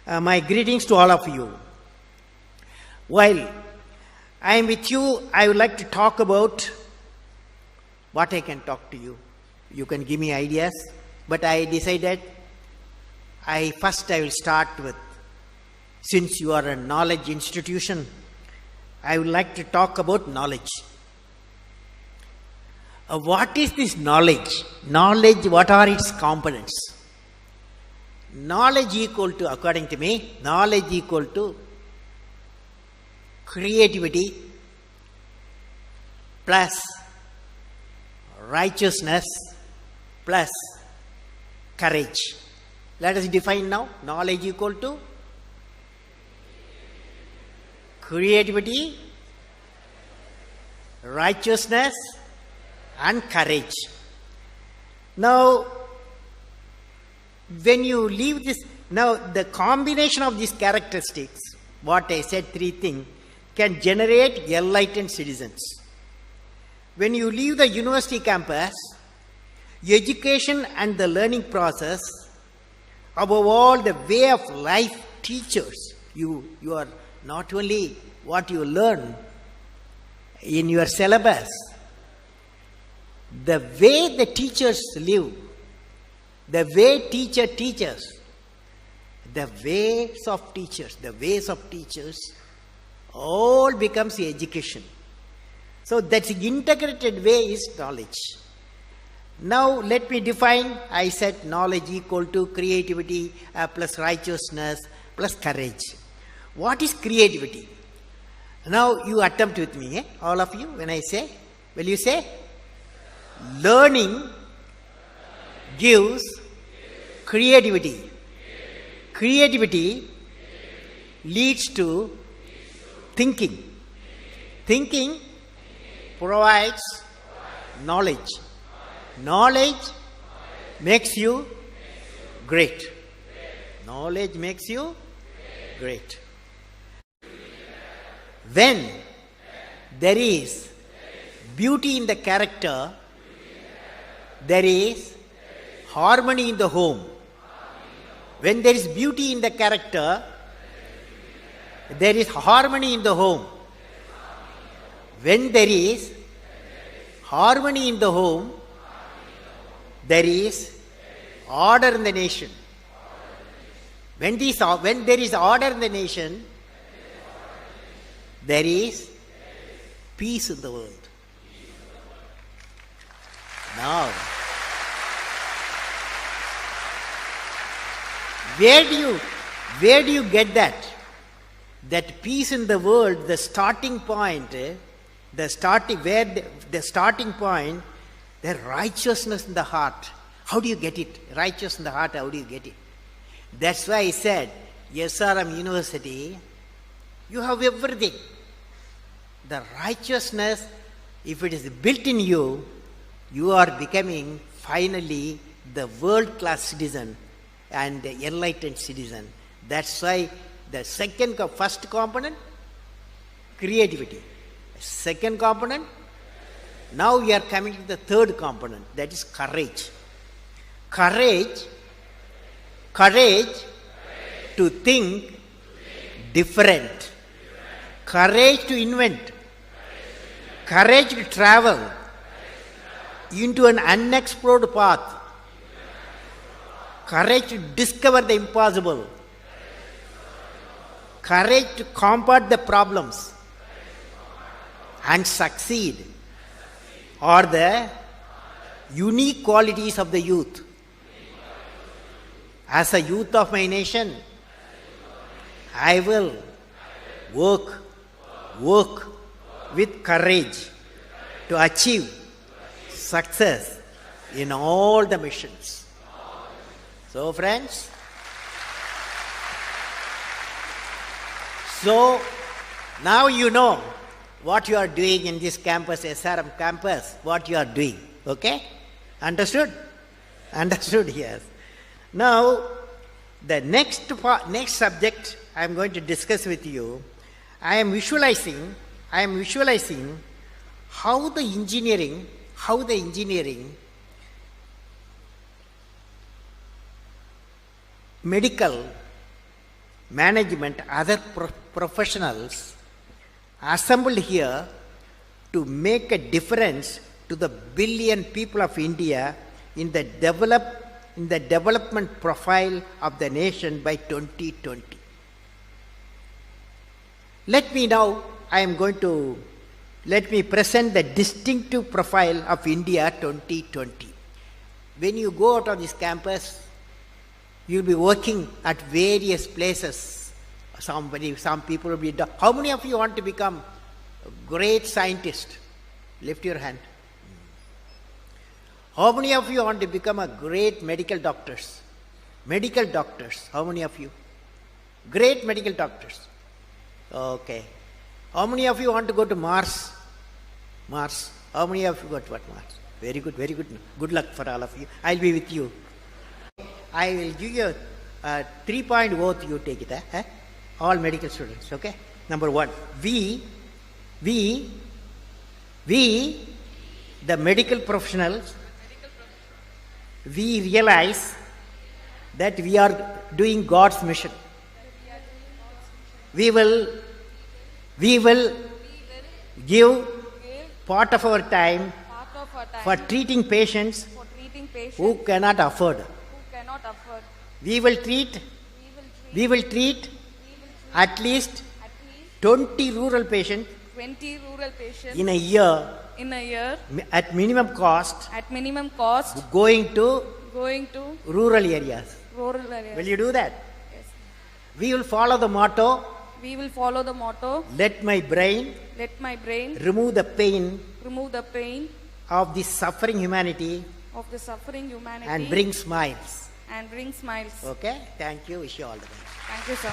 My greetings to all of you. While I am with you, I would like to talk about what I can talk to you. You can give me ideas, but I decided I will start with, since you are a knowledge institution, I would like to talk about knowledge. What is this knowledge? Knowledge, what are its components? Knowledge equal to, according to me, knowledge equal to creativity plus righteousness plus courage. Let us define now. Knowledge equal to creativity, righteousness and courage. Now, when you leave this, now the combination of these characteristics, what I said, three things, can generate enlightened citizens. When you leave the university campus, education and the learning process, above all the way of life teachers, you are not only what you learn in your syllabus, the way the teachers live, the way teacher teaches, the ways of teachers, all becomes education. So that's the integrated way is knowledge. Now let me define, I said knowledge equal to creativity plus righteousness plus courage. What is creativity? Now you attempt with me, all of you, when I say, will you say? Learning gives creativity. Creativity leads to thinking. Thinking provides knowledge. Knowledge makes you great. Knowledge makes you great. When there is beauty in the character, there is harmony in the home. When there is beauty in the character, there is harmony in the home. When there is harmony in the home, there is order in the nation. When there is order in the nation, there is peace in the world. Now, where do you get that? That peace in the world, the starting point, the starting point, the righteousness in the heart. How do you get it? Righteousness in the heart, how do you get it? That's why I said, SRM University, you have everything. The righteousness, if it is built in you, you are becoming finally the world-class citizen and the enlightened citizen. That's why the first component, creativity. Second component, now we are coming to the third component, that is courage. Courage to think different. Courage to invent. Courage to travel into an unexplored path. Courage to discover the impossible. Courage to combat the problems and succeed are the unique qualities of the youth. As a youth of my nation, I will work with courage to achieve success in all the missions. So friends, so now you know what you are doing in this campus, SRM campus, what you are doing. Okay? Understood? Understood, yes. Now, the next subject I am going to discuss with you, I am visualizing how the engineering medical management, other professionals assembled here to make a difference to the billion people of India in the development profile of the nation by 2020. Let me present the distinctive profile of India 2020. When you go out of this campus, you'll be working at various places. Some people will be. How many of you want to become a great scientist? Lift your hand. How many of you want to become a great medical doctors? Medical doctors. How many of you? Great medical doctors. Okay. How many of you want to go to Mars? Mars. How many of you go to what Mars? Very good, very good. Good luck for all of you. I'll be with you. I will give you a 3-point oath, you take it. All medical students, okay? Number one, we, the medical professionals, we realize that we are doing God's mission. We will give part of our time for treating patients who cannot afford. We will treat at least 20 rural patients in a year at minimum cost going to rural areas. Will you do that? Yes. We will follow the motto, let my brain remove the pain of the suffering humanity and bring smiles. and bring smiles. Okay? Thank you. Wish you all the best. Thank you, sir.